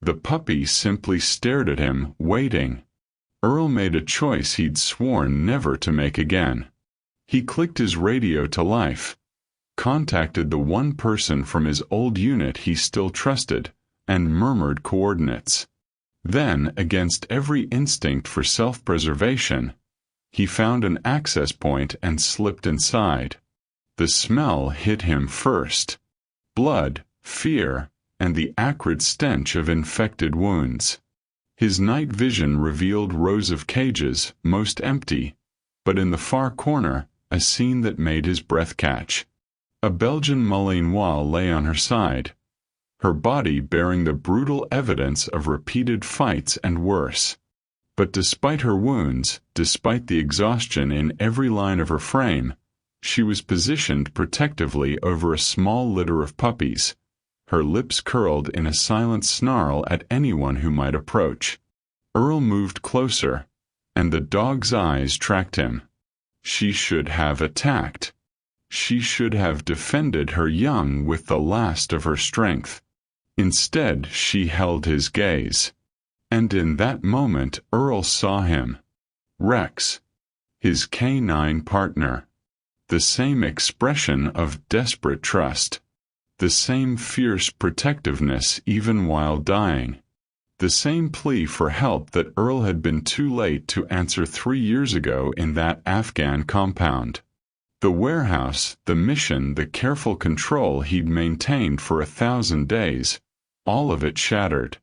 The puppy simply stared at him, waiting. Earl made a choice he'd sworn never to make again. He clicked his radio to life, contacted the one person from his old unit he still trusted, and murmured coordinates. Then, against every instinct for self-preservation, he found an access point and slipped inside. The smell hit him first. Blood, fear, and the acrid stench of infected wounds. His night vision revealed rows of cages, most empty, but in the far corner, a scene that made his breath catch. A Belgian Malinois lay on her side, her body bearing the brutal evidence of repeated fights and worse. But despite her wounds, despite the exhaustion in every line of her frame, she was positioned protectively over a small litter of puppies, her lips curled in a silent snarl at anyone who might approach. Earl moved closer, and the dog's eyes tracked him. She should have attacked. She should have defended her young with the last of her strength. Instead, she held his gaze. And in that moment Earl saw him. Rex, his canine partner. The same expression of desperate trust. The same fierce protectiveness even while dying. The same plea for help that Earl had been too late to answer 3 years ago in that Afghan compound. The warehouse, the mission, the careful control he'd maintained for 1,000 days, all of it shattered.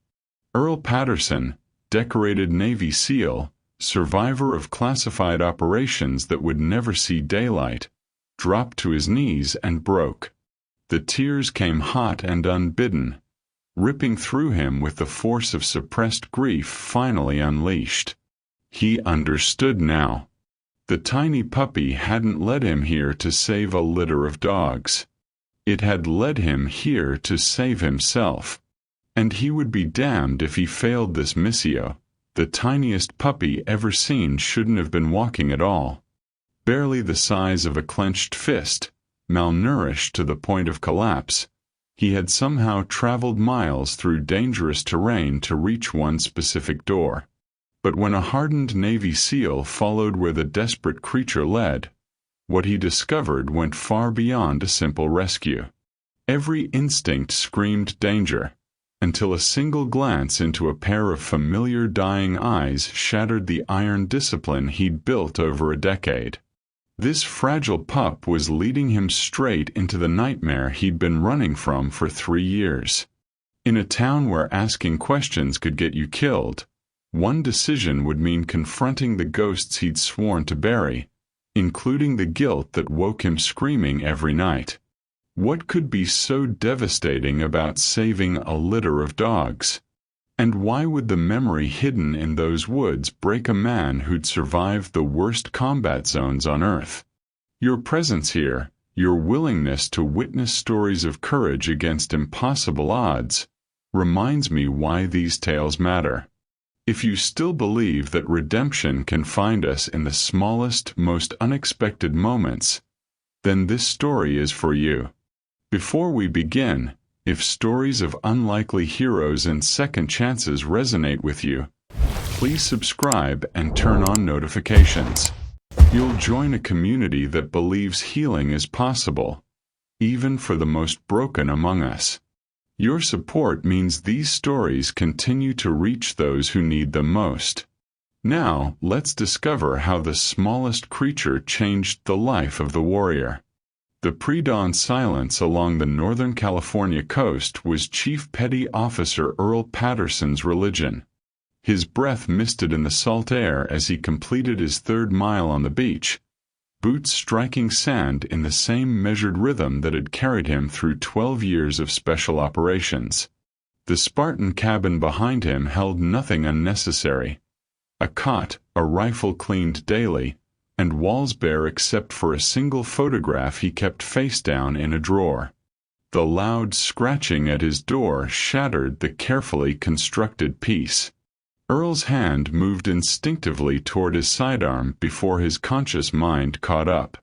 Earl Patterson, decorated Navy SEAL, survivor of classified operations that would never see daylight, dropped to his knees and broke. The tears came hot and unbidden, ripping through him with the force of suppressed grief finally unleashed. He understood now. The tiny puppy hadn't led him here to save a litter of dogs. It had led him here to save himself. And he would be damned if he failed this missio. The tiniest puppy ever seen shouldn't have been walking at all. Barely the size of a clenched fist, malnourished to the point of collapse, he had somehow traveled miles through dangerous terrain to reach one specific door. But when a hardened Navy SEAL followed where the desperate creature led, what he discovered went far beyond a simple rescue. Every instinct screamed danger, until a single glance into a pair of familiar dying eyes shattered the iron discipline he'd built over a decade. This fragile pup was leading him straight into the nightmare he'd been running from for 3 years. In a town where asking questions could get you killed, one decision would mean confronting the ghosts he'd sworn to bury, including the guilt that woke him screaming every night. What could be so devastating about saving a litter of dogs? And why would the memory hidden in those woods break a man who'd survived the worst combat zones on Earth? Your presence here, your willingness to witness stories of courage against impossible odds, reminds me why these tales matter. If you still believe that redemption can find us in the smallest, most unexpected moments, then this story is for you. Before we begin, if stories of unlikely heroes and second chances resonate with you, please subscribe and turn on notifications. You'll join a community that believes healing is possible, even for the most broken among us. Your support means these stories continue to reach those who need them most. Now, let's discover how the smallest creature changed the life of the warrior. The pre-dawn silence along the Northern California coast was Chief Petty Officer Earl Patterson's religion. His breath misted in the salt air as he completed his 3rd mile on the beach, boots striking sand in the same measured rhythm that had carried him through 12 years of special operations. The Spartan cabin behind him held nothing unnecessary. A cot, a rifle cleaned daily, and walls bare except for a single photograph he kept face down in a drawer. The loud scratching at his door shattered the carefully constructed peace. Earl's hand moved instinctively toward his sidearm before his conscious mind caught up.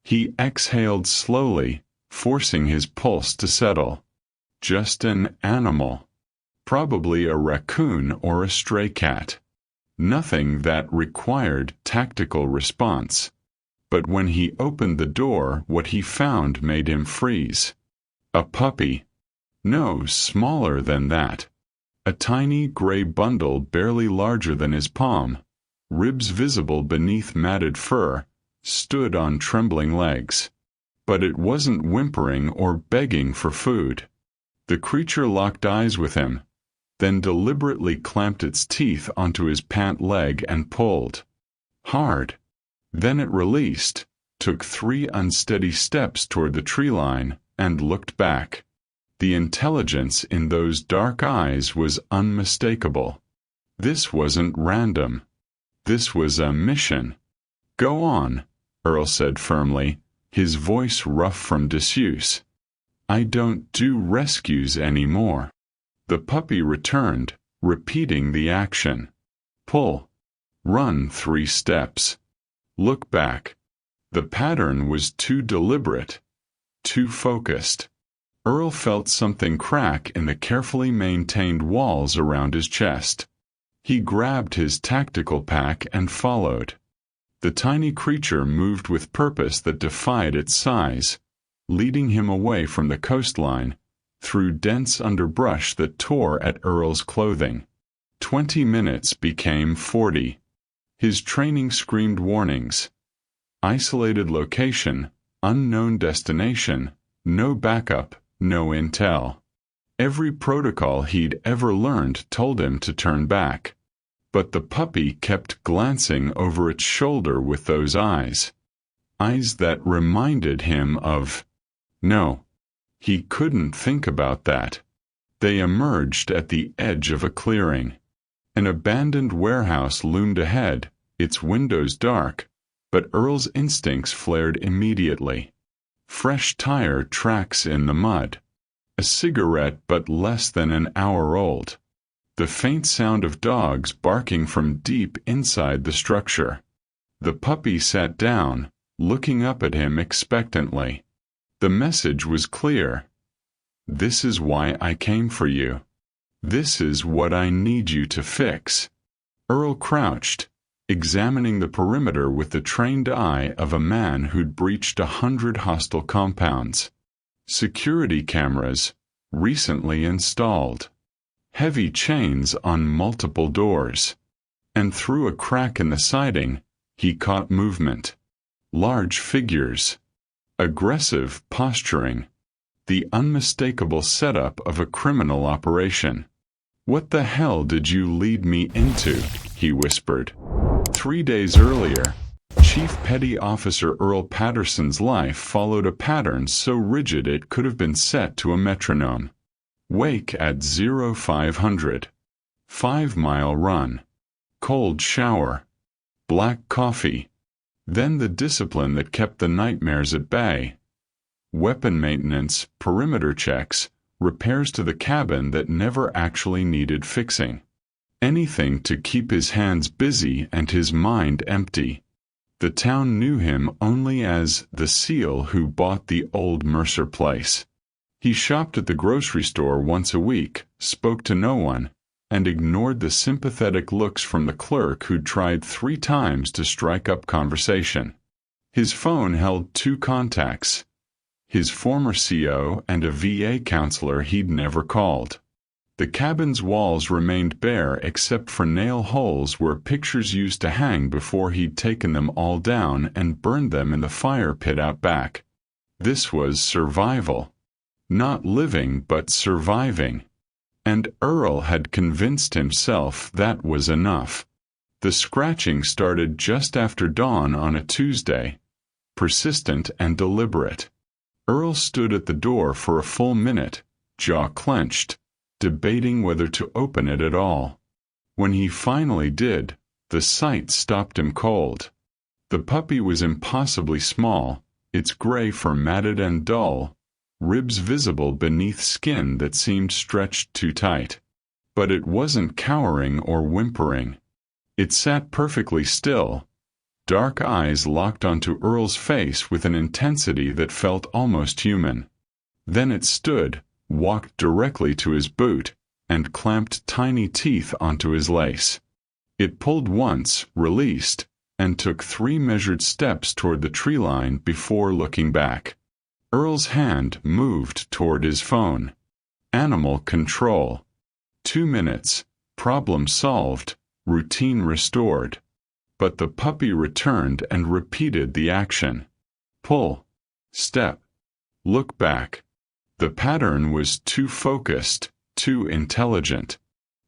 He exhaled slowly, forcing his pulse to settle. Just an animal. probably a raccoon or a stray cat. Nothing that required tactical response. But when he opened the door, what he found made him freeze. A puppy. No, smaller than that. A tiny gray bundle barely larger than his palm, ribs visible beneath matted fur, stood on trembling legs. But it wasn't whimpering or begging for food. The creature locked eyes with him, then deliberately clamped its teeth onto his pant leg and pulled. Hard. Then it released, took 3 unsteady steps toward the tree line, and looked back. The intelligence in those dark eyes was unmistakable. This wasn't random. This was a mission. "Go on," Earl said firmly, his voice rough from disuse. "I don't do rescues anymore." The puppy returned, repeating the action. Pull. Run 3 steps. Look back. The pattern was too deliberate, too focused. Earl felt something crack in the carefully maintained walls around his chest. He grabbed his tactical pack and followed. The tiny creature moved with purpose that defied its size, leading him away from the coastline, through dense underbrush that tore at Earl's clothing. 20 minutes became 40. His training screamed warnings. Isolated location, unknown destination, no backup, no intel. Every protocol he'd ever learned told him to turn back. But the puppy kept glancing over its shoulder with those eyes. Eyes that reminded him of... No, he couldn't think about that. They emerged at the edge of a clearing. An abandoned warehouse loomed ahead, its windows dark, but Earl's instincts flared immediately. Fresh tire tracks in the mud. A cigarette but less than an hour old. The faint sound of dogs barking from deep inside the structure. The puppy sat down, looking up at him expectantly. The message was clear. "This is why I came for you. This is what I need you to fix." Earl crouched, examining the perimeter with the trained eye of a man who'd breached 100 hostile compounds. Security cameras, recently installed. Heavy chains on multiple doors. And through a crack in the siding, he caught movement. Large figures. Aggressive posturing. The unmistakable setup of a criminal operation. "What the hell did you lead me into?" he whispered. 3 days earlier, Chief Petty Officer Earl Patterson's life followed a pattern so rigid it could have been set to a metronome. Wake at 0500. 5-mile run. Cold shower. Black coffee. Then the discipline that kept the nightmares at bay. Weapon maintenance, perimeter checks, repairs to the cabin that never actually needed fixing. Anything to keep his hands busy and his mind empty. The town knew him only as the seal who bought the old Mercer place. He shopped at the grocery store once a week, spoke to no one, and ignored the sympathetic looks from the clerk who'd tried 3 times to strike up conversation. His phone held 2 contacts. His former CO and a VA counselor he'd never called. The cabin's walls remained bare except for nail holes where pictures used to hang before he'd taken them all down and burned them in the fire pit out back. This was survival. Not living, but surviving. And Earl had convinced himself that was enough. The scratching started just after dawn on a Tuesday. Persistent and deliberate. Earl stood at the door for a full minute, jaw clenched, debating whether to open it at all. When he finally did, the sight stopped him cold. The puppy was impossibly small, its gray fur matted and dull, ribs visible beneath skin that seemed stretched too tight. But it wasn't cowering or whimpering. It sat perfectly still, dark eyes locked onto Earl's face with an intensity that felt almost human. Then it stood, walked directly to his boot, and clamped tiny teeth onto his lace. It pulled once, released, and took 3 measured steps toward the tree line before looking back. Earl's hand moved toward his phone. Animal control. 2 minutes. Problem solved. Routine restored. But the puppy returned and repeated the action. Pull. Step. Look back. The pattern was too focused, too intelligent.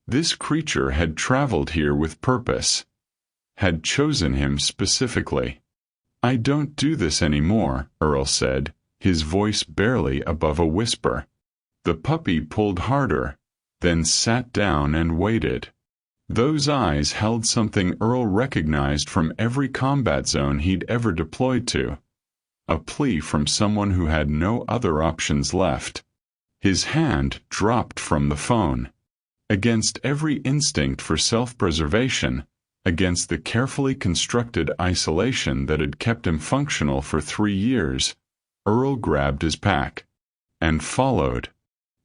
This creature had traveled here with purpose. Had chosen him specifically. "I don't do this anymore," Earl said, his voice barely above a whisper. The puppy pulled harder, then sat down and waited. Those eyes held something Earl recognized from every combat zone he'd ever deployed to. A plea from someone who had no other options left. His hand dropped from the phone. Against every instinct for self-preservation, against the carefully constructed isolation that had kept him functional for 3 years, Earl grabbed his pack. And followed.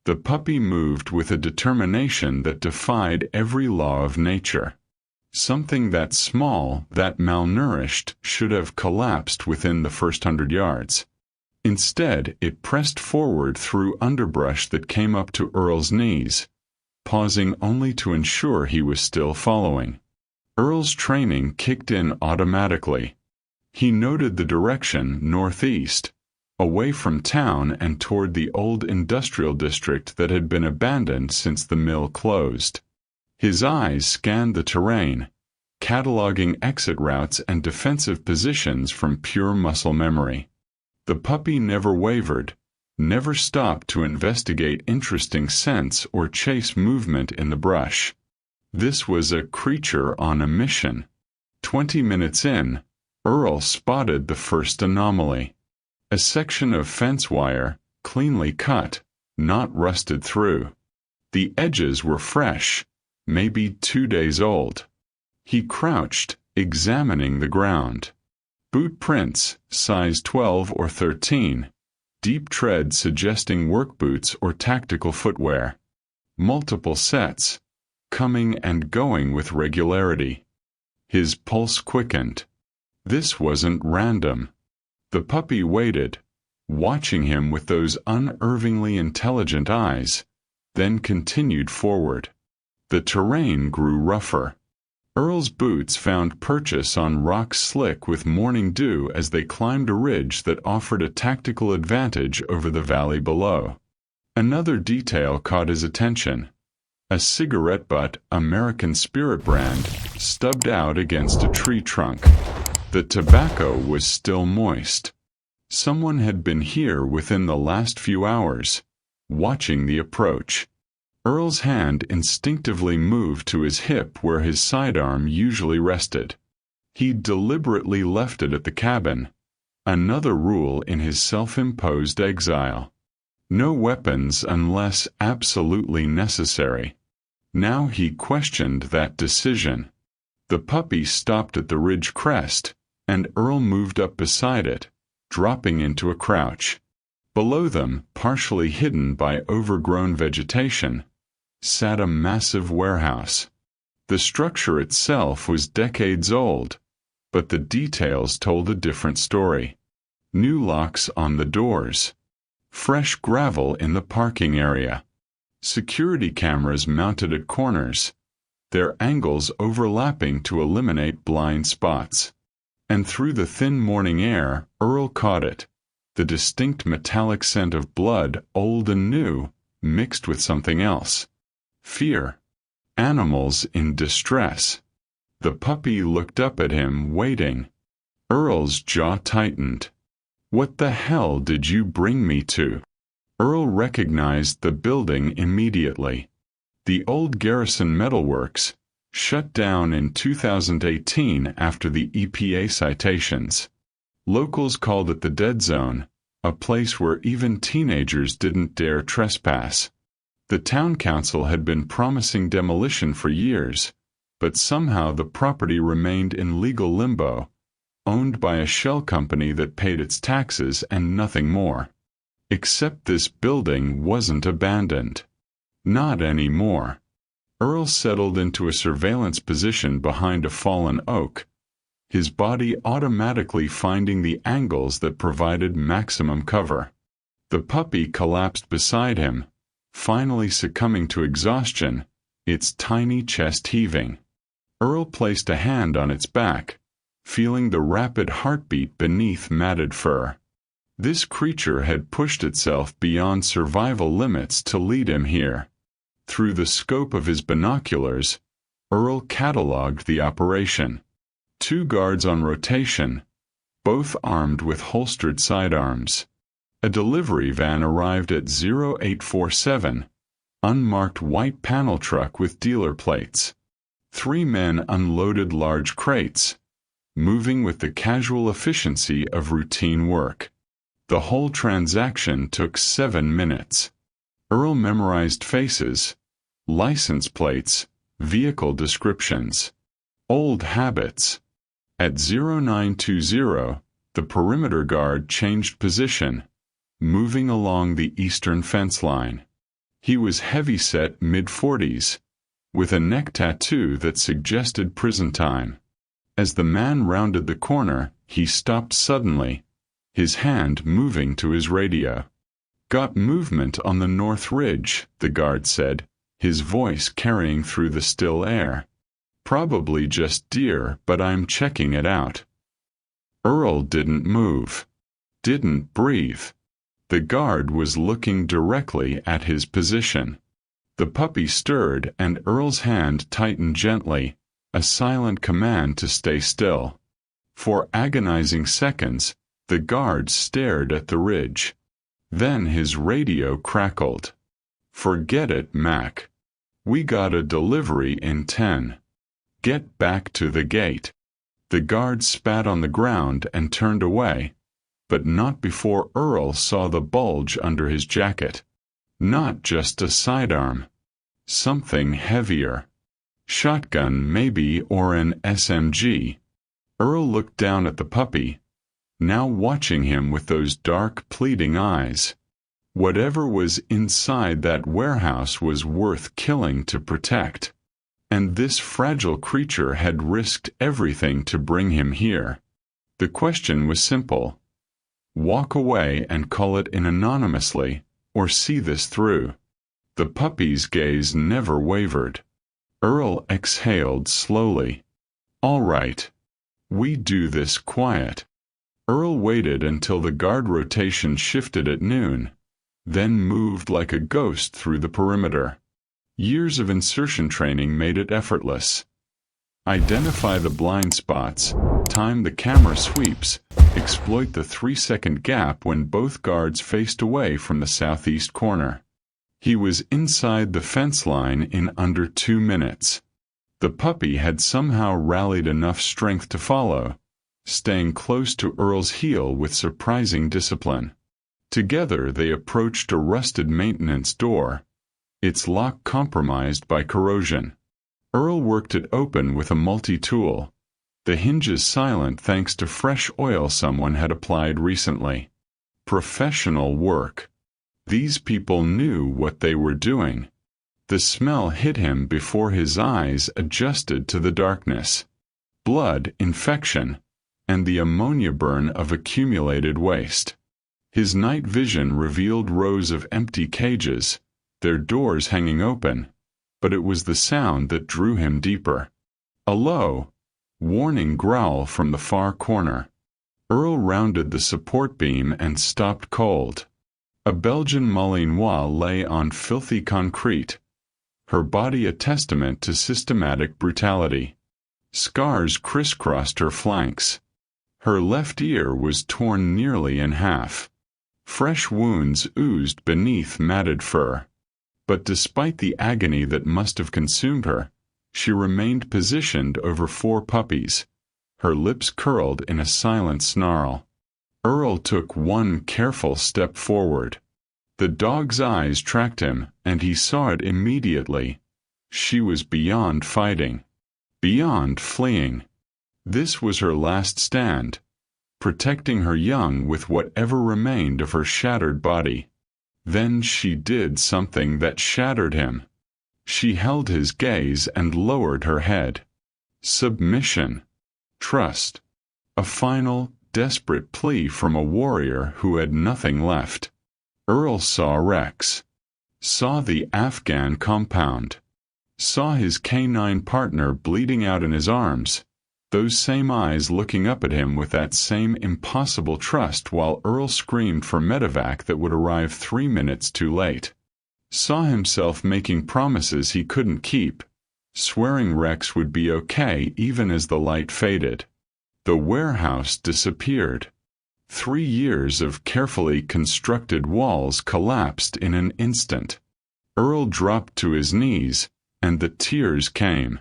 The puppy moved with a determination that defied every law of nature. Something that small, that malnourished, should have collapsed within the first 100 yards. Instead, it pressed forward through underbrush that came up to Earl's knees, pausing only to ensure he was still following. Earl's training kicked in automatically. He noted the direction northeast, away from town and toward the old industrial district that had been abandoned since the mill closed. His eyes scanned the terrain, cataloging exit routes and defensive positions from pure muscle memory. The puppy never wavered, never stopped to investigate interesting scents or chase movement in the brush. This was a creature on a mission. 20 minutes in, Earl spotted the first anomaly. A section of fence wire, cleanly cut, not rusted through. The edges were fresh, maybe 2 days old. He crouched, examining the ground. Boot prints, size 12 or 13. Deep tread suggesting work boots or tactical footwear. Multiple sets, coming and going with regularity. His pulse quickened. This wasn't random. The puppy waited, watching him with those unervingly intelligent eyes, then continued forward. The terrain grew rougher. Earl's boots found purchase on rocks slick with morning dew as they climbed a ridge that offered a tactical advantage over the valley below. Another detail caught his attention. A cigarette butt American Spirit brand stubbed out against a tree trunk. The tobacco was still moist. Someone had been here within the last few hours, watching the approach. Earl's hand instinctively moved to his hip where his sidearm usually rested. He deliberately left it at the cabin, another rule in his self-imposed exile. No weapons unless absolutely necessary. Now he questioned that decision. The puppy stopped at the ridge crest, and Earl moved up beside it, dropping into a crouch. Below them, partially hidden by overgrown vegetation, sat a massive warehouse. The structure itself was decades old, but the details told a different story. New locks on the doors. Fresh gravel in the parking area. Security cameras mounted at corners, their angles overlapping to eliminate blind spots. And through the thin morning air, Earl caught it, the distinct metallic scent of blood, old and new, mixed with something else. Fear. Animals in distress. The puppy looked up at him, waiting. Earl's jaw tightened. "What the hell did you bring me to?" Earl recognized the building immediately. The old Garrison Metalworks, shut down in 2018 after the EPA citations. Locals called it the Dead Zone, a place where even teenagers didn't dare trespass. The town council had been promising demolition for years, but somehow the property remained in legal limbo, owned by a shell company that paid its taxes and nothing more. Except this building wasn't abandoned. Not anymore. Earl settled into a surveillance position behind a fallen oak, his body automatically finding the angles that provided maximum cover. The puppy collapsed beside him, finally succumbing to exhaustion, its tiny chest heaving. Earl placed a hand on its back, feeling the rapid heartbeat beneath matted fur. This creature had pushed itself beyond survival limits to lead him here. Through the scope of his binoculars, Earl catalogued the operation. 2 guards on rotation, both armed with holstered sidearms. A delivery van arrived at 0847, unmarked white panel truck with dealer plates. 3 men unloaded large crates, moving with the casual efficiency of routine work. The whole transaction took 7 minutes. Earl memorized faces, license plates, vehicle descriptions. Old habits. At 0920, the perimeter guard changed position, moving along the eastern fence line. He was heavy-set mid-40s, with a neck tattoo that suggested prison time. As the man rounded the corner, he stopped suddenly, his hand moving to his radio. "Got movement on the North Ridge," the guard said, his voice carrying through the still air. "Probably just deer, but I'm checking it out." Earl didn't move, didn't breathe. The guard was looking directly at his position. The puppy stirred and Earl's hand tightened gently, a silent command to stay still. For agonizing seconds, the guard stared at the ridge. Then his radio crackled. "Forget it, Mac. We got a delivery in 10. Get back to the gate." The guard spat on the ground and turned away, but not before Earl saw the bulge under his jacket. Not just a sidearm. Something heavier. Shotgun maybe, or an SMG. Earl looked down at the puppy, now watching him with those dark, pleading eyes. Whatever was inside that warehouse was worth killing to protect. And this fragile creature had risked everything to bring him here. The question was simple. Walk away and call it in anonymously, or see this through. The puppy's gaze never wavered. Earl exhaled slowly. "All right. We do this quiet." Earl waited until the guard rotation shifted at noon, then moved like a ghost through the perimeter. Years of insertion training made it effortless. Identify the blind spots, time the camera sweeps, exploit the 3-second gap when both guards faced away from the southeast corner. He was inside the fence line in under 2 minutes. The puppy had somehow rallied enough strength to follow, staying close to Earl's heel with surprising discipline. Together they approached a rusted maintenance door, its lock compromised by corrosion. Earl worked it open with a multi-tool, the hinges silent thanks to fresh oil someone had applied recently. Professional work. These people knew what they were doing. The smell hit him before his eyes adjusted to the darkness. Blood, infection, and the ammonia burn of accumulated waste. His night vision revealed rows of empty cages, their doors hanging open, but it was the sound that drew him deeper. A low, warning growl from the far corner. Earl rounded the support beam and stopped cold. A Belgian Malinois lay on filthy concrete, her body a testament to systematic brutality. Scars crisscrossed her flanks. Her left ear was torn nearly in half. Fresh wounds oozed beneath matted fur. But despite the agony that must have consumed her, she remained positioned over 4 puppies, her lips curled in a silent snarl. Earl took one careful step forward. The dog's eyes tracked him, and he saw it immediately. She was beyond fighting, beyond fleeing. This was her last stand, protecting her young with whatever remained of her shattered body. Then she did something that shattered him. She held his gaze and lowered her head. Submission. Trust. A final, desperate plea from a warrior who had nothing left. Earl saw Rex. Saw the Afghan compound. Saw his canine partner bleeding out in his arms. Those same eyes looking up at him with that same impossible trust while Earl screamed for medevac that would arrive 3 minutes too late. Saw himself making promises he couldn't keep, swearing Rex would be okay even as the light faded. The warehouse disappeared. 3 years of carefully constructed walls collapsed in an instant. Earl dropped to his knees, and the tears came.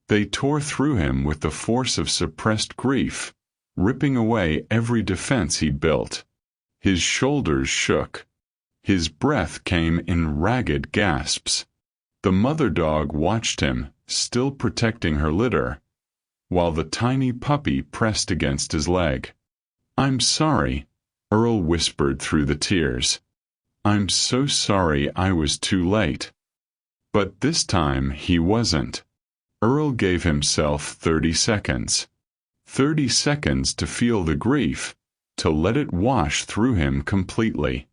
They tore through him with the force of suppressed grief, ripping away every defense he'd built. His shoulders shook. His breath came in ragged gasps. The mother dog watched him, still protecting her litter, while the tiny puppy pressed against his leg. "I'm sorry," Earl whispered through the tears. "I'm so sorry I was too late." But this time he wasn't. Earl gave himself 30 seconds. 30 seconds to feel the grief, to let it wash through him completely.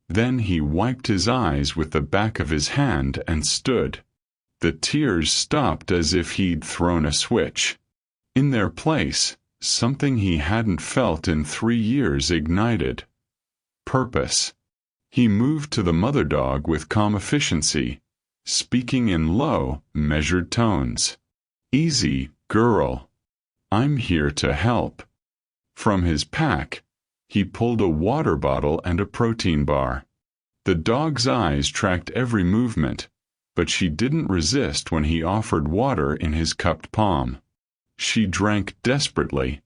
Then he wiped his eyes with the back of his hand and stood. The tears stopped as if he'd thrown a switch. In their place, something he hadn't felt in 3 years ignited. Purpose. He moved to the mother dog with calm efficiency, speaking in low, measured tones. "Easy, girl. I'm here to help." From his pack, he pulled a water bottle and a protein bar. The dog's eyes tracked every movement, but she didn't resist when he offered water in his cupped palm. She drank desperately,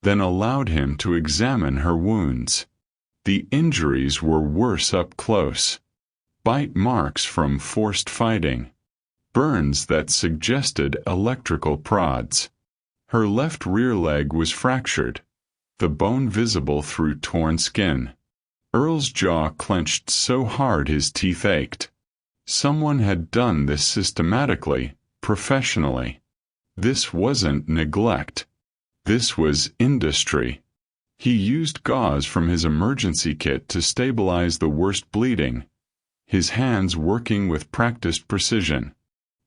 then allowed him to examine her wounds. The injuries were worse up close. Bite marks from forced fighting. Burns that suggested electrical prods. Her left rear leg was fractured, the bone visible through torn skin. Earl's jaw clenched so hard his teeth ached. Someone had done this systematically, professionally. This wasn't neglect. This was industry. He used gauze from his emergency kit to stabilize the worst bleeding, his hands working with practiced precision.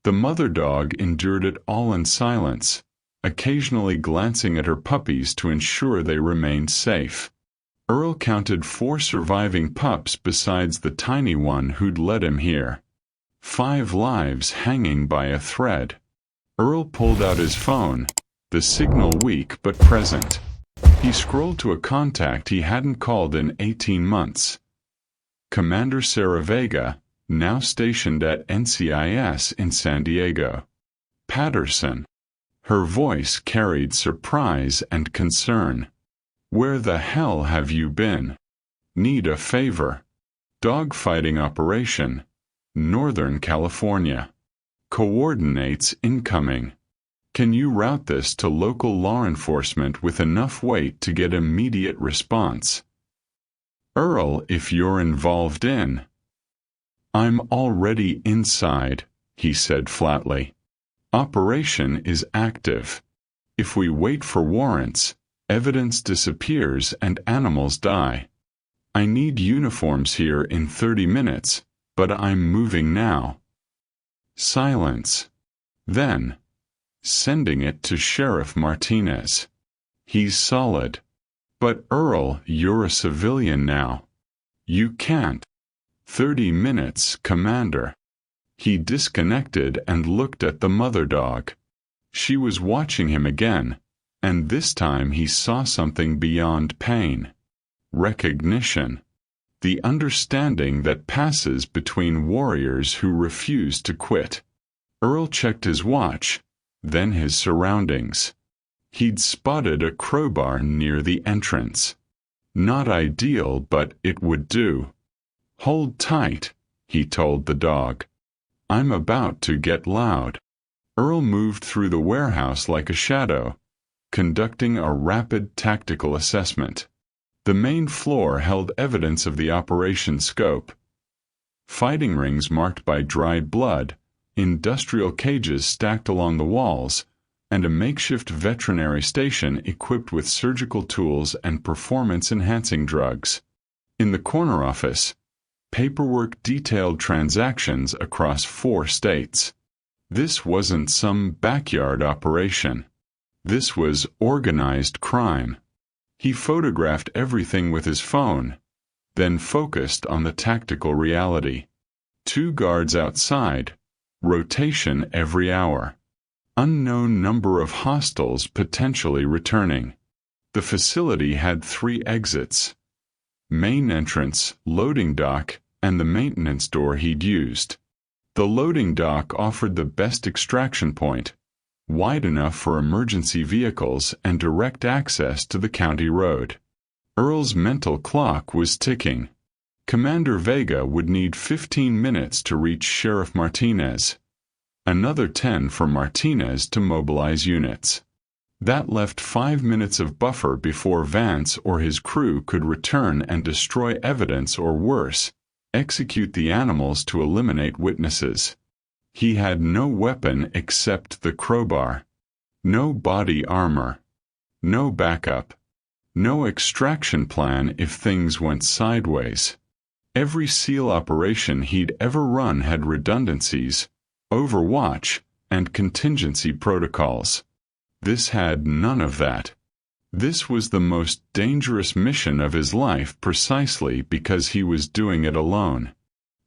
The mother dog endured it all in silence, occasionally glancing at her puppies to ensure they remained safe. Earl counted 4 surviving pups besides the tiny one who'd led him here. 5 lives hanging by a thread. Earl pulled out his phone, the signal weak but present. He scrolled to a contact he hadn't called in 18 months. Commander Sarah Vega, now stationed at NCIS in San Diego. Patterson. Her voice carried surprise and concern. "Where the hell have you been? Need a favor. Dogfighting operation. Northern California. Coordinates incoming. Can you route this to local law enforcement with enough weight to get immediate response?" "Earl, if you're involved in—" "I'm already inside," he said flatly. "Operation is active. If we wait for warrants, evidence disappears and animals die. I need uniforms here in 30 minutes, but I'm moving now." Silence. Then, "Sending it to Sheriff Martinez. He's solid. But Earl, you're a civilian now. You can't." 30 minutes, Commander." He disconnected and looked at the mother dog. She was watching him again, and this time he saw something beyond pain. Recognition. The understanding that passes between warriors who refuse to quit. Earl checked his watch, then his surroundings. He'd spotted a crowbar near the entrance. Not ideal, but it would do. "Hold tight," he told the dog. "I'm about to get loud." Earl moved through the warehouse like a shadow, conducting a rapid tactical assessment. The main floor held evidence of the operation's scope, fighting rings marked by dried blood, industrial cages stacked along the walls, and a makeshift veterinary station equipped with surgical tools and performance-enhancing drugs. In the corner office, paperwork detailed transactions across 4 states. This wasn't some backyard operation. This was organized crime. He photographed everything with his phone, then focused on the tactical reality. 2 guards outside, rotation every hour. Unknown number of hostiles potentially returning. The facility had 3 exits: main entrance, loading dock, and the maintenance door he'd used. The loading dock offered the best extraction point, wide enough for emergency vehicles and direct access to the county road. Earl's mental clock was ticking. Commander Vega would need 15 minutes to reach Sheriff Martinez. Another 10 for Martinez to mobilize units. That left 5 minutes of buffer before Vance or his crew could return and destroy evidence or worse, execute the animals to eliminate witnesses. He had no weapon except the crowbar. No body armor. No backup. No extraction plan if things went sideways. Every SEAL operation he'd ever run had redundancies, overwatch, and contingency protocols. This had none of that. This was the most dangerous mission of his life precisely because he was doing it alone.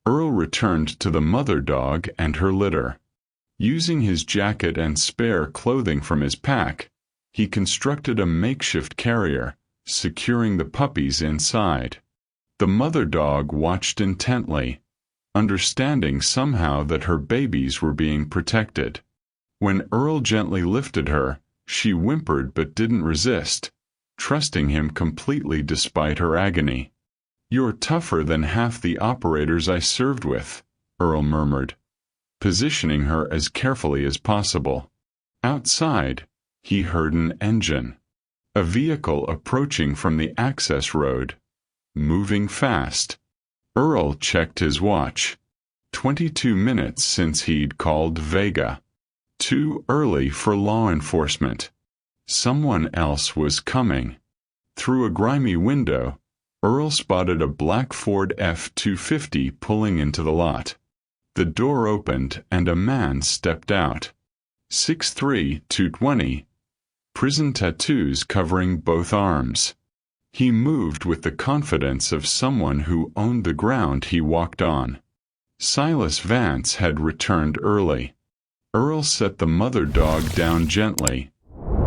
Earl returned to the mother dog and her litter. Using his jacket and spare clothing from his pack, he constructed a makeshift carrier, securing the puppies inside. The mother dog watched intently, understanding somehow that her babies were being protected. When Earl gently lifted her, she whimpered but didn't resist, trusting him completely despite her agony. "You're tougher than half the operators I served with," Earl murmured, positioning her as carefully as possible. Outside, he heard an engine. A vehicle approaching from the access road, moving fast. Earl checked his watch. 22 minutes since he'd called Vega. Too early for law enforcement. Someone else was coming. Through a grimy window, Earl spotted a black Ford F-250 pulling into the lot. The door opened and a man stepped out. 6'3", 220, prison tattoos covering both arms. He moved with the confidence of someone who owned the ground he walked on. Silas Vance had returned early. Earl set the mother dog down gently,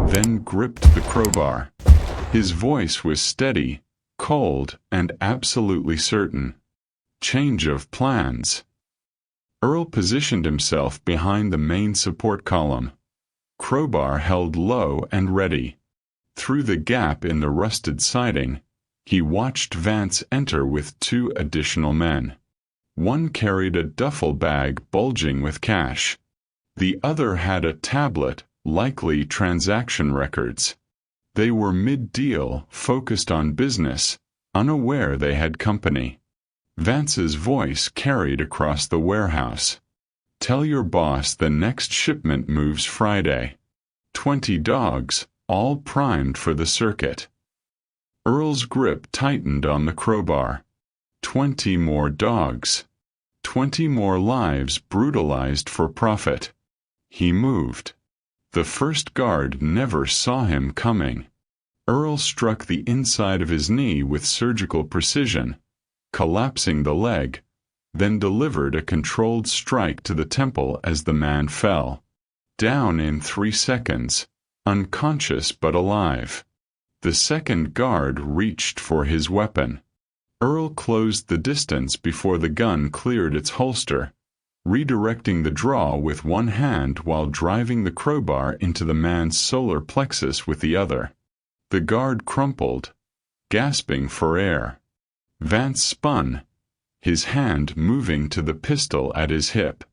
then gripped the crowbar. His voice was steady, cold, and absolutely certain. Change of plans. Earl positioned himself behind the main support column. Crowbar held low and ready. Through the gap in the rusted siding, he watched Vance enter with 2 additional men. One carried a duffel bag bulging with cash. The other had a tablet, likely transaction records. They were mid-deal, focused on business, unaware they had company. Vance's voice carried across the warehouse. "Tell your boss the next shipment moves Friday. 20 dogs, all primed for the circuit." Earl's grip tightened on the crowbar. 20 more dogs. 20 more lives brutalized for profit. He moved. The first guard never saw him coming. Earl struck the inside of his knee with surgical precision, collapsing the leg, then delivered a controlled strike to the temple as the man fell. Down in 3 seconds, unconscious but alive. The second guard reached for his weapon. Earl closed the distance before the gun cleared its holster, redirecting the draw with one hand while driving the crowbar into the man's solar plexus with the other. The guard crumpled, gasping for air. Vance spun, his hand moving to the pistol at his hip.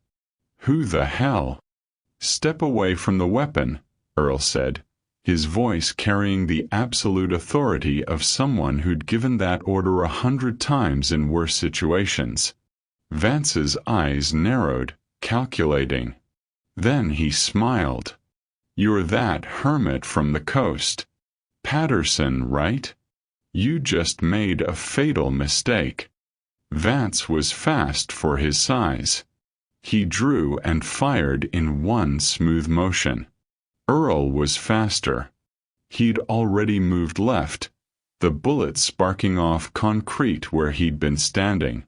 "Who the hell?" "Step away from the weapon," Earl said, his voice carrying the absolute authority of someone who'd given that order 100 times in worse situations. Vance's eyes narrowed, calculating. Then he smiled. "You're that hermit from the coast. Patterson, right? You just made a fatal mistake." Vance was fast for his size. He drew and fired in one smooth motion. Earl was faster. He'd already moved left, the bullet sparking off concrete where he'd been standing.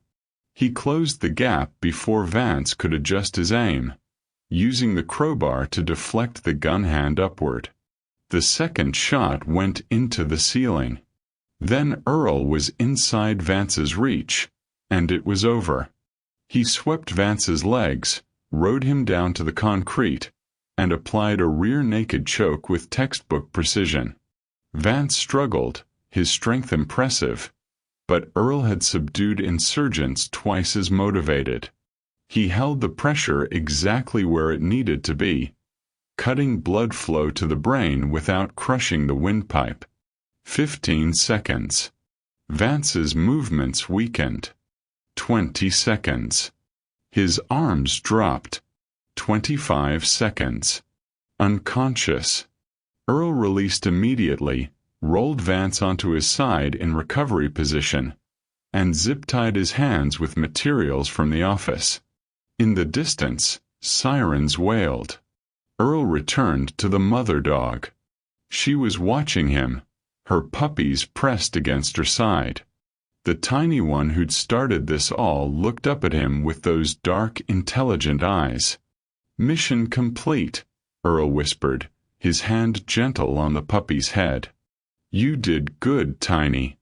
He closed the gap before Vance could adjust his aim, using the crowbar to deflect the gun hand upward. The second shot went into the ceiling. Then Earl was inside Vance's reach, and it was over. He swept Vance's legs, rode him down to the concrete, and applied a rear-naked choke with textbook precision. Vance struggled, his strength impressive, but Earl had subdued insurgents twice as motivated. He held the pressure exactly where it needed to be, cutting blood flow to the brain without crushing the windpipe. 15 seconds. Vance's movements weakened. 20 seconds. His arms dropped. 25 seconds. Unconscious. Earl released immediately, rolled Vance onto his side in recovery position, and zip-tied his hands with materials from the office. In the distance, sirens wailed. Earl returned to the mother dog. She was watching him, her puppies pressed against her side. The tiny one who'd started this all looked up at him with those dark, intelligent eyes. "Mission complete," Earl whispered, his hand gentle on the puppy's head. "You did good, Tiny.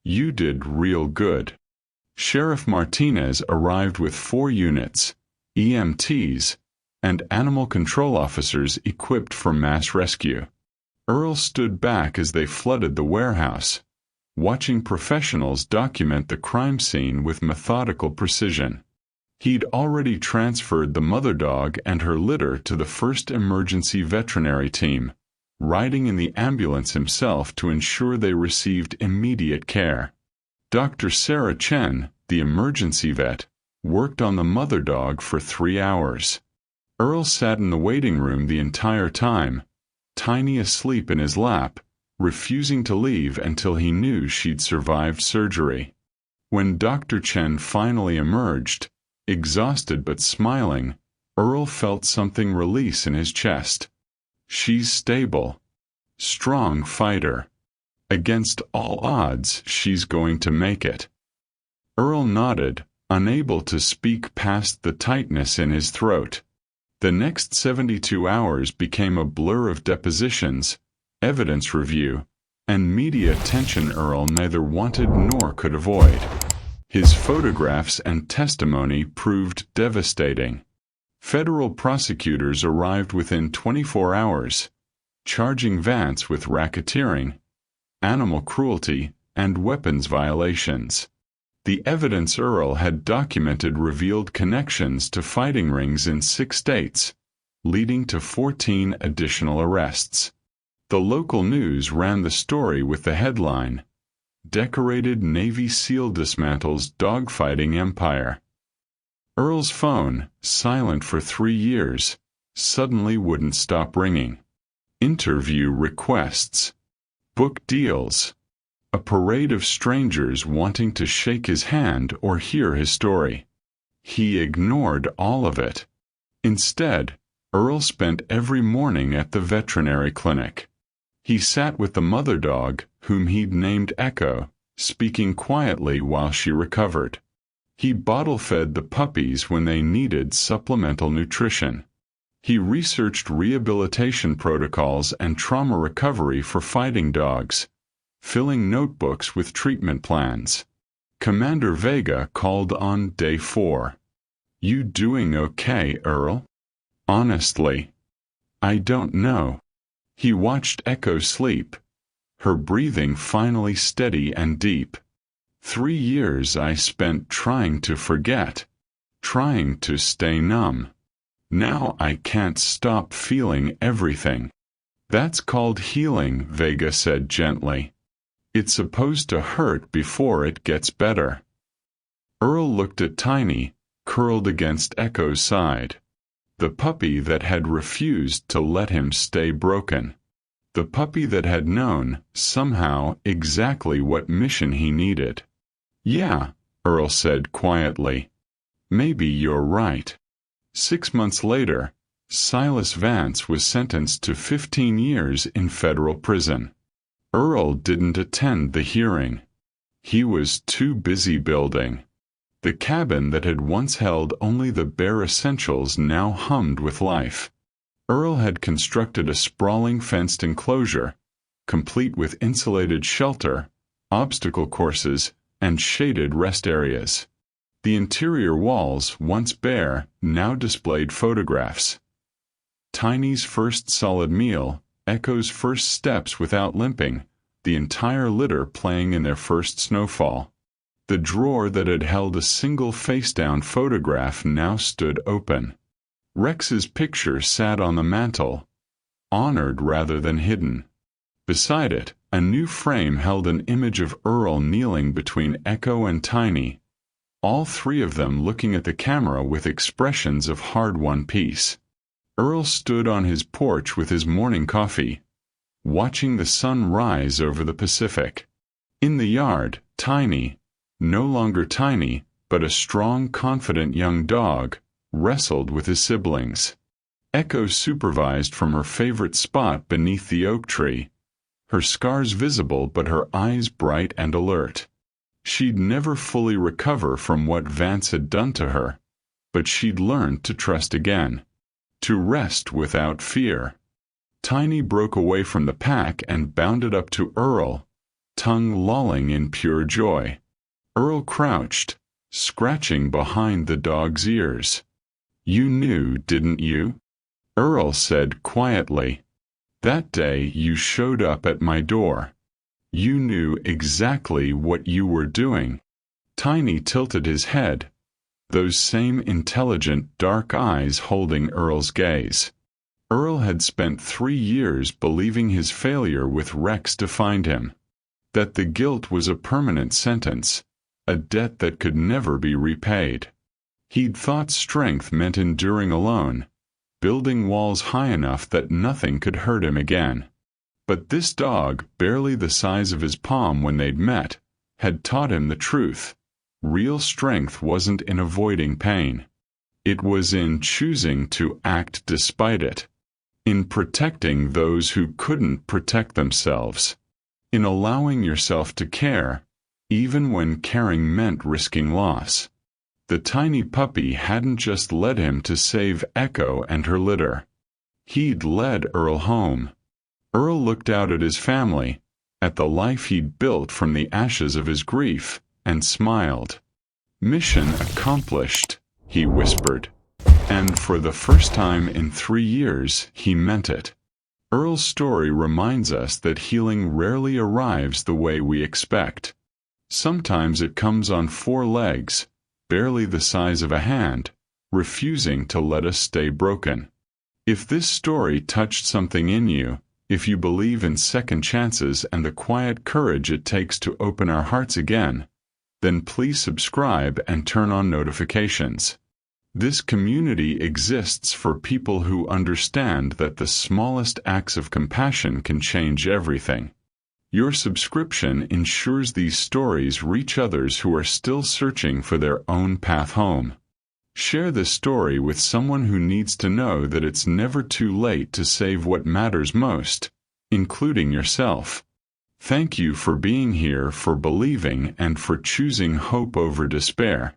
You did real good." Sheriff Martinez arrived with 4 units, EMTs, and animal control officers equipped for mass rescue. Earl stood back as they flooded the warehouse, watching professionals document the crime scene with methodical precision. He'd already transferred the mother dog and her litter to the first emergency veterinary team, riding in the ambulance himself to ensure they received immediate care. Dr. Sarah Chen, the emergency vet, worked on the mother dog for 3 hours. Earl sat in the waiting room the entire time, Tiny asleep in his lap, refusing to leave until he knew she'd survived surgery. When Dr. Chen finally emerged, exhausted but smiling, Earl felt something release in his chest. She's stable. Strong fighter. Against all odds, she's going to make it. Earl nodded, unable to speak past the tightness in his throat. The next 72 hours became a blur of depositions, evidence review, and media attention Earl neither wanted nor could avoid. His photographs and testimony proved devastating. Federal prosecutors arrived within 24 hours, charging Vance with racketeering, animal cruelty, and weapons violations. The evidence Earl had documented revealed connections to fighting rings in 6 states, leading to 14 additional arrests. The local news ran the story with the headline, "Decorated Navy SEAL Dismantles Dogfighting Empire." Earl's phone, silent for 3 years, suddenly wouldn't stop ringing. Interview requests. Book deals. A parade of strangers wanting to shake his hand or hear his story. He ignored all of it. Instead, Earl spent every morning at the veterinary clinic. He sat with the mother dog, whom he'd named Echo, speaking quietly while she recovered. He bottle-fed the puppies when they needed supplemental nutrition. He researched rehabilitation protocols and trauma recovery for fighting dogs, filling notebooks with treatment plans. Commander Vega called on day 4. "You doing okay, Earl?" "Honestly, I don't know." He watched Echo sleep, her breathing finally steady and deep. 3 years I spent trying to forget, trying to stay numb. Now I can't stop feeling everything. "That's called healing," Vega said gently. "It's supposed to hurt before it gets better." Earl looked at Tiny, curled against Echo's side. The puppy that had refused to let him stay broken. The puppy that had known, somehow, exactly what mission he needed. "Yeah," Earl said quietly. "Maybe you're right." 6 months later, Silas Vance was sentenced to 15 years in federal prison. Earl didn't attend the hearing. He was too busy building. The cabin that had once held only the bare essentials now hummed with life. Earl had constructed a sprawling fenced enclosure, complete with insulated shelter, obstacle courses, and shaded rest areas. The interior walls, once bare, now displayed photographs. Tiny's first solid meal, Echo's first steps without limping, the entire litter playing in their first snowfall. The drawer that had held a single face-down photograph now stood open. Rex's picture sat on the mantel, honored rather than hidden. Beside it, a new frame held an image of Earl kneeling between Echo and Tiny, all three of them looking at the camera with expressions of hard-won peace. Earl stood on his porch with his morning coffee, watching the sun rise over the Pacific. In the yard, Tiny, no longer tiny, but a strong, confident young dog, wrestled with his siblings. Echo supervised from her favorite spot beneath the oak tree, her scars visible but her eyes bright and alert. She'd never fully recover from what Vance had done to her, but she'd learned to trust again, to rest without fear. Tiny broke away from the pack and bounded up to Earl, tongue lolling in pure joy. Earl crouched, scratching behind the dog's ears. "You knew, didn't you?" Earl said quietly. "That day you showed up at my door. You knew exactly what you were doing." Tiny tilted his head, those same intelligent, dark eyes holding Earl's gaze. Earl had spent 3 years believing his failure with Rex defined him, that the guilt was a permanent sentence, a debt that could never be repaid. He'd thought strength meant enduring alone, building walls high enough that nothing could hurt him again. But this dog, barely the size of his palm when they'd met, had taught him the truth. Real strength wasn't in avoiding pain. It was in choosing to act despite it, in protecting those who couldn't protect themselves, in allowing yourself to care, even when caring meant risking loss. The tiny puppy hadn't just led him to save Echo and her litter. He'd led Earl home. Earl looked out at his family, at the life he'd built from the ashes of his grief, and smiled. "Mission accomplished," he whispered. And for the first time in 3 years, he meant it. Earl's story reminds us that healing rarely arrives the way we expect. Sometimes it comes on 4 legs, barely the size of a hand, refusing to let us stay broken. If this story touched something in you, if you believe in second chances and the quiet courage it takes to open our hearts again, then please subscribe and turn on notifications. This community exists for people who understand that the smallest acts of compassion can change everything. Your subscription ensures these stories reach others who are still searching for their own path home. Share this story with someone who needs to know that it's never too late to save what matters most, including yourself. Thank you for being here, for believing, and for choosing hope over despair.